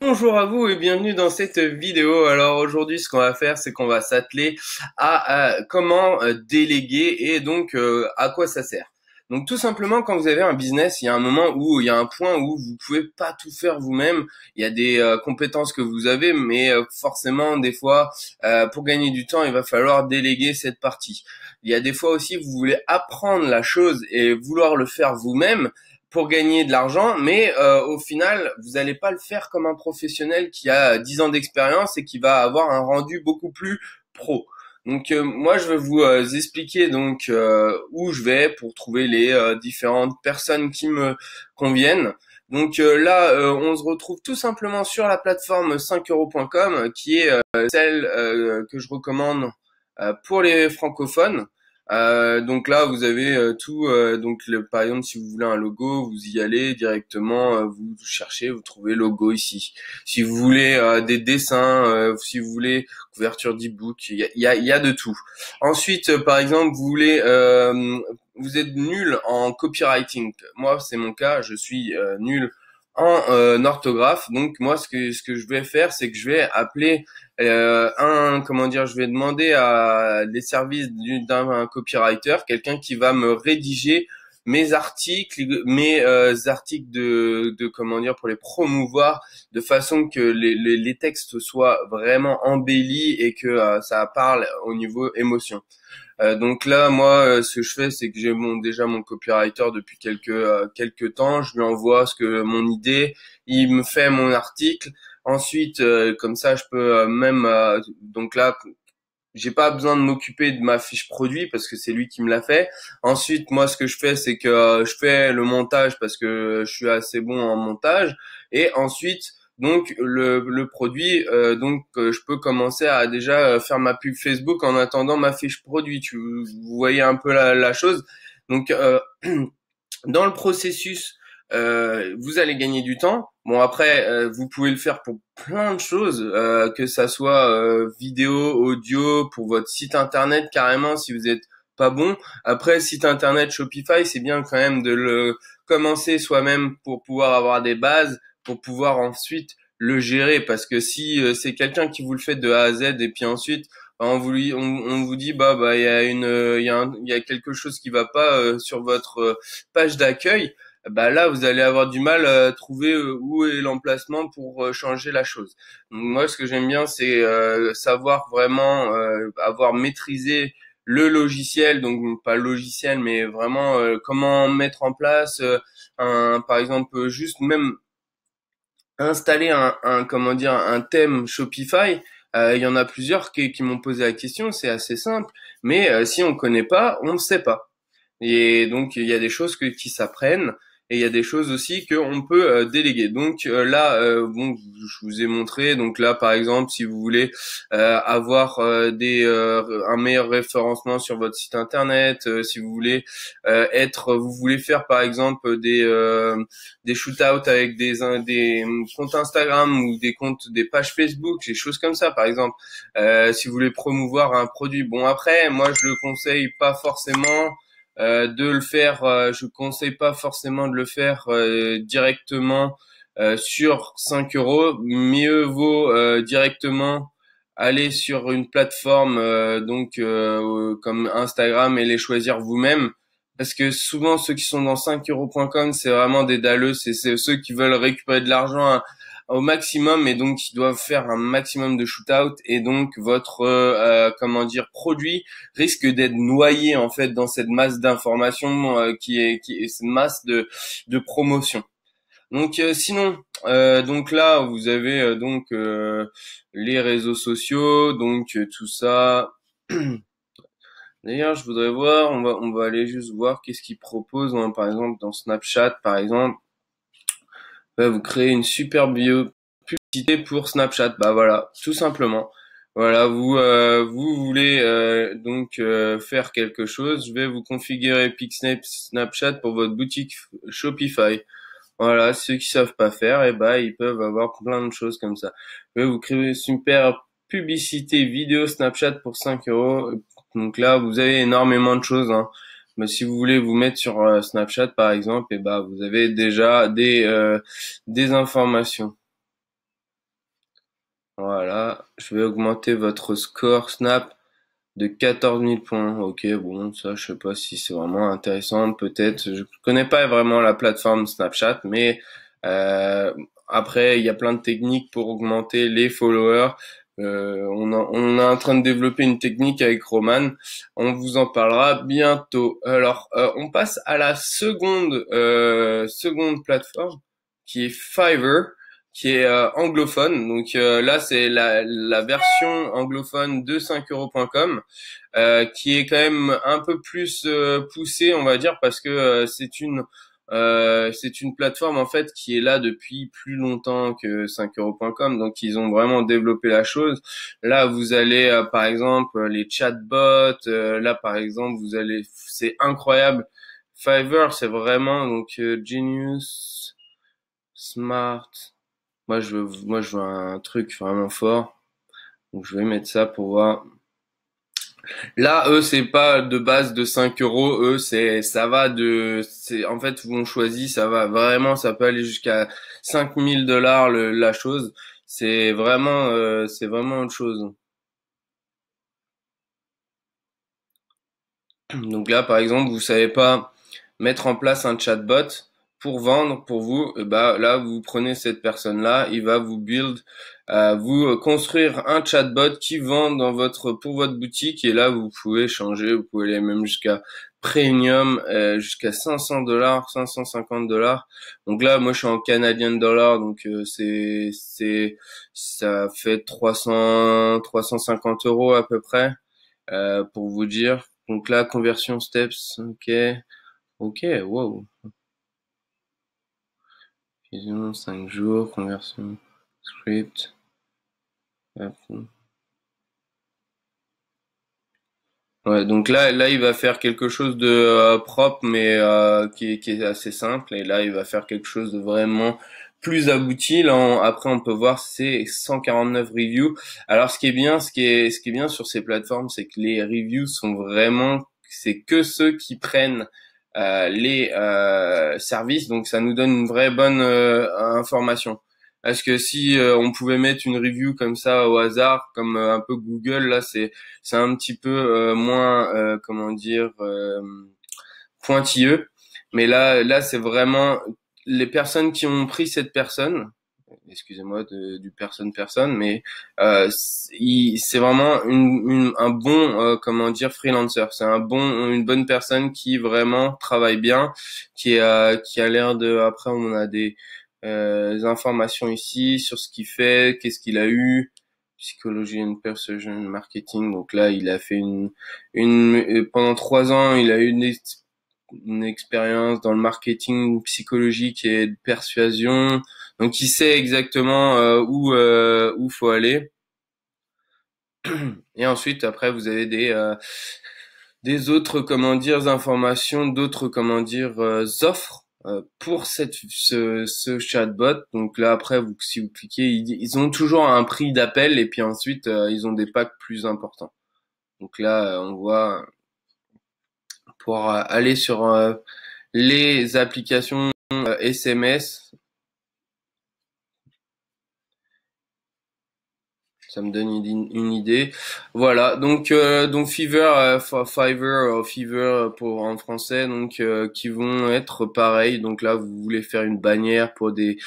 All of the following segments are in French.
Bonjour à vous et bienvenue dans cette vidéo. Alors aujourd'hui, ce qu'on va faire, c'est qu'on va s'atteler à comment déléguer et donc à quoi ça sert. Donc tout simplement, quand vous avez un business, il y a un moment où il y a un point où vous pouvez pas tout faire vous-même. Il y a des compétences que vous avez, mais forcément, des fois, pour gagner du temps, il va falloir déléguer cette partie. Il y a des fois aussi, vous voulez apprendre la chose et vouloir le faire vous-même pour gagner de l'argent, mais au final, vous n'allez pas le faire comme un professionnel qui a 10 ans d'expérience et qui va avoir un rendu beaucoup plus pro. Donc moi, je vais vous expliquer donc où je vais pour trouver les différentes personnes qui me conviennent. Donc là, on se retrouve tout simplement sur la plateforme 5euros.com qui est celle que je recommande pour les francophones. Donc là, vous avez tout. Par exemple, si vous voulez un logo, vous y allez directement, vous cherchez, vous trouvez logo ici. Si vous voulez des dessins, si vous voulez couverture d'e-book, il y a de tout. Ensuite, par exemple, vous êtes nul en copywriting. Moi, c'est mon cas, je suis nul en orthographe. Donc moi, ce que je vais faire, c'est que je vais appeler je vais demander à des services d'un copywriter, quelqu'un qui va me rédiger mes articles pour les promouvoir de façon que les textes soient vraiment embellis et que ça parle au niveau émotion. Donc là, moi, ce que je fais, c'est que j'ai déjà mon copywriter depuis quelques temps. Je lui envoie mon idée, il me fait mon article. Ensuite, comme ça, je peux donc là, j'ai pas besoin de m'occuper de ma fiche produit parce que c'est lui qui me l'a fait. Ensuite, moi, ce que je fais, c'est que je fais le montage parce que je suis assez bon en montage. Et ensuite, donc le produit, je peux commencer à déjà faire ma pub Facebook en attendant ma fiche produit. Vous voyez un peu la chose. Donc dans le processus, vous allez gagner du temps. Bon après, vous pouvez le faire pour plein de choses, que ça soit vidéo, audio, pour votre site internet carrément si vous êtes pas bon. Après, site internet Shopify, c'est bien quand même de le commencer soi-même pour pouvoir avoir des bases, pour pouvoir ensuite le gérer. Parce que si c'est quelqu'un qui vous le fait de A à Z et puis ensuite on vous dit il y a quelque chose qui va pas sur votre page d'accueil, bah là vous allez avoir du mal à trouver où est l'emplacement pour changer la chose. Donc, moi ce que j'aime bien c'est savoir vraiment avoir maîtrisé le logiciel, donc pas le logiciel mais vraiment comment mettre en place par exemple juste même installer un thème Shopify. Il y en a plusieurs qui m'ont posé la question, c'est assez simple, mais si on connaît pas, on ne sait pas. Et donc il y a des choses qui s'apprennent et il y a des choses aussi qu'on peut déléguer. Donc là, je vous ai montré. Donc là, par exemple, si vous voulez avoir un meilleur référencement sur votre site internet, si vous voulez vous voulez faire par exemple des shootouts avec des comptes Instagram ou des pages Facebook, des choses comme ça, par exemple. Si vous voulez promouvoir un produit, bon après, moi je le conseille pas forcément de le faire. Je conseille pas forcément de le faire directement sur 5 euros. Mieux vaut directement aller sur une plateforme comme Instagram et les choisir vous-même. Parce que souvent ceux qui sont dans 5euros.com, c'est vraiment des dalleux, c'est ceux qui veulent récupérer de l'argent au maximum et donc ils doivent faire un maximum de shootout et donc votre produit risque d'être noyé en fait dans cette masse d'informations qui est cette masse de promotion. Donc sinon donc là vous avez les réseaux sociaux, donc tout ça. D'ailleurs, je voudrais voir, on va aller juste voir qu'est-ce qu'ils proposent, hein, par exemple dans Snapchat, par exemple. Vous créez une super bio publicité pour Snapchat. Bah voilà, tout simplement. Voilà, vous voulez faire quelque chose. Je vais vous configurer Pixnap Snapchat pour votre boutique Shopify. Voilà, ceux qui savent pas faire, ils peuvent avoir plein de choses comme ça. Je vais vous créer une super publicité vidéo Snapchat pour 5 euros. Donc là, vous avez énormément de choses, hein. Mais si vous voulez vous mettre sur Snapchat par exemple, vous avez déjà des informations. Voilà, je vais augmenter votre score Snap de 14 000 points. Ok, bon, ça, je sais pas si c'est vraiment intéressant. Peut-être, je connais pas vraiment la plateforme Snapchat, mais euh, après, il y a plein de techniques pour augmenter les followers. On est en train de développer une technique avec Roman. On vous en parlera bientôt. Alors, on passe à la seconde plateforme qui est Fiverr, qui est anglophone. Donc là, c'est la version anglophone de 5euros.com, qui est quand même un peu plus poussée, on va dire, parce que c'est une plateforme en fait qui est là depuis plus longtemps que 5euros.com, donc ils ont vraiment développé la chose. Là, vous allez par exemple les chatbots, là par exemple vous allez, c'est incroyable. Fiverr, c'est vraiment donc Genius, Smart. Moi, je veux un truc vraiment fort. Donc, je vais mettre ça pour voir. Là, eux, c'est pas de base de 5 euros. Eux, ça va en fait, vous on choisit, ça va vraiment, ça peut aller jusqu'à 5 000 $ la chose. C'est vraiment autre chose. Donc là, par exemple, vous savez pas mettre en place un chatbot pour vendre pour vous, et bah là, vous prenez cette personne-là, il va vous construire un chatbot qui vend pour votre boutique, et là, vous pouvez changer, vous pouvez aller même jusqu'à premium, jusqu'à 500 $, 550 $. Donc là, moi, je suis en Canadian dollar, donc ça fait 350 € à peu près, pour vous dire. Donc là, conversion steps, ok, ok, wow. Fusion, 5 jours, conversion script. Hop. Ouais, donc là, il va faire quelque chose de propre, mais qui est assez simple. Et là, il va faire quelque chose de vraiment plus abouti. Là, après, on peut voir c'est 149 reviews. Alors, ce qui est bien sur ces plateformes, c'est que les reviews sont vraiment, c'est que ceux qui prennent les services. Donc, ça nous donne une vraie bonne information. Parce que si on pouvait mettre une review comme ça au hasard, comme un peu Google, là, c'est un petit peu moins comment dire pointilleux, mais là c'est vraiment les personnes qui ont pris cette personne, excusez-moi du personne, mais c'est vraiment un bon comment dire freelancer, c'est une bonne personne qui vraiment travaille bien, qui a l'air de, après on a des informations ici sur ce qu'il fait, qu'est-ce qu'il a eu, psychologie and persuasion marketing. Donc là, il a fait pendant 3 ans, il a eu une expérience dans le marketing psychologique et de persuasion. Donc il sait exactement où faut aller. Et ensuite, après, vous avez des autres, comment dire, informations, d'autres, comment dire, offres pour ce chatbot. Donc là, après, si vous cliquez, ils ont toujours un prix d'appel, et puis ensuite, ils ont des packs plus importants. Donc là, on voit pour aller sur les applications SMS. Ça me donne une idée. Voilà, donc Fiverr pour en français, donc qui vont être pareils. Donc là, vous voulez faire une bannière pour des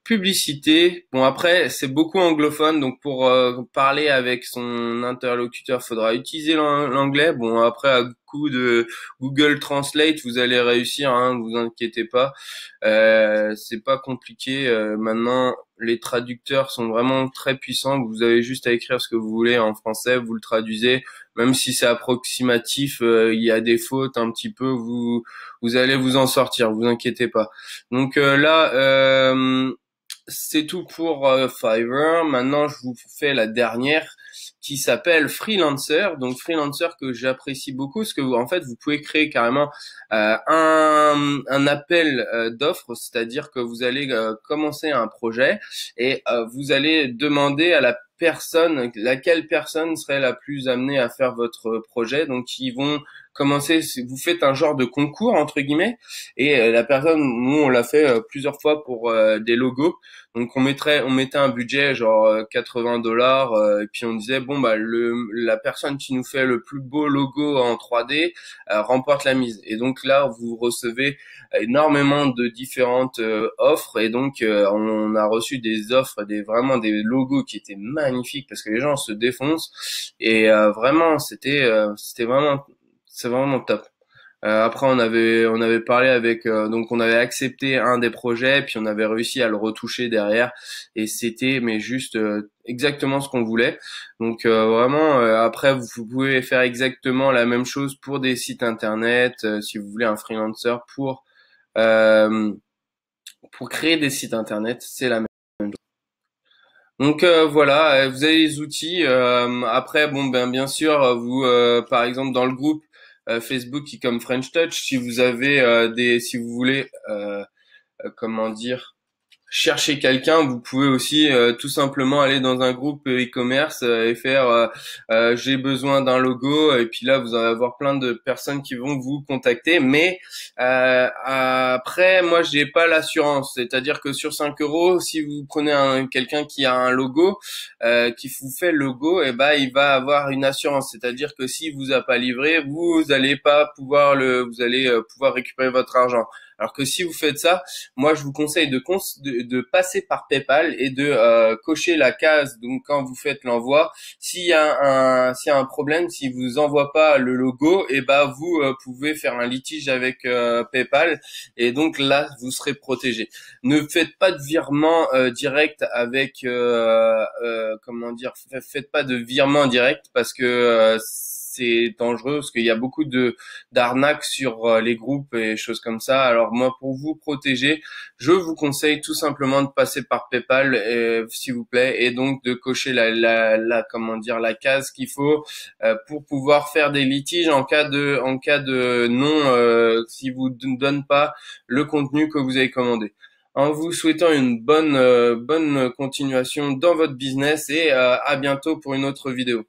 publicités. Bon, après, c'est beaucoup anglophone, donc pour parler avec son interlocuteur, faudra utiliser l'anglais. Bon, après, à coup de Google Translate, vous allez réussir, hein, vous inquiétez pas. C'est pas compliqué. Maintenant, les traducteurs sont vraiment très puissants. Vous avez juste à écrire ce que vous voulez en français, vous le traduisez. Même si c'est approximatif, il y a des fautes un petit peu, vous allez vous en sortir, vous inquiétez pas. Donc là, c'est tout pour Fiverr. Maintenant, je vous fais la dernière qui s'appelle Freelancer. Donc Freelancer que j'apprécie beaucoup, parce que en fait, vous pouvez créer carrément un appel d'offres, c'est-à-dire que vous allez commencer un projet et vous allez demander à laquelle personne serait la plus amenée à faire votre projet. Donc ils vont commencez, vous faites un genre de concours entre guillemets, et la personne, nous on l'a fait plusieurs fois pour des logos. Donc on mettait un budget genre $80, et puis on disait bon bah la personne qui nous fait le plus beau logo en 3D remporte la mise. Et donc là vous recevez énormément de différentes offres, et donc on a reçu des offres, vraiment des logos qui étaient magnifiques parce que les gens se défoncent, et vraiment c'est vraiment top. Après on avait parlé avec donc on avait accepté un des projets, puis on avait réussi à le retoucher derrière, et c'était mais juste exactement ce qu'on voulait. Donc vraiment après vous pouvez faire exactement la même chose pour des sites internet, si vous voulez un freelancer euh, pour créer des sites internet, c'est la même. Donc voilà, vous avez les outils. Après, bon ben bien sûr, vous par exemple dans le groupe Facebook qui est comme French Touch, si vous avez si vous voulez comment dire, chercher quelqu'un, vous pouvez aussi tout simplement aller dans un groupe e-commerce et faire j'ai besoin d'un logo, et puis là vous allez avoir plein de personnes qui vont vous contacter. Mais après moi j'ai pas l'assurance, c'est-à-dire que sur 5 €, si vous prenez quelqu'un qui a un logo, qui vous fait le logo, et ben il va avoir une assurance, c'est-à-dire que si vous a pas livré, vous allez pas pouvoir vous allez pouvoir récupérer votre argent. Alors que si vous faites ça, moi je vous conseille de passer par PayPal et de cocher la case. Donc quand vous faites l'envoi, s'il y a un problème, s'il vous envoie pas le logo, et ben vous pouvez faire un litige avec PayPal, et donc là vous serez protégé. Ne faites pas de virement direct avec comment dire, faites pas de virement direct, parce que c'est dangereux, parce qu'il y a beaucoup de d'arnaques sur les groupes et choses comme ça. Alors moi, pour vous protéger, je vous conseille tout simplement de passer par PayPal, s'il vous plaît, et donc de cocher comment dire, la case qu'il faut pour pouvoir faire des litiges en cas de non, si vous ne donne pas le contenu que vous avez commandé. En vous souhaitant une bonne continuation dans votre business, et à bientôt pour une autre vidéo.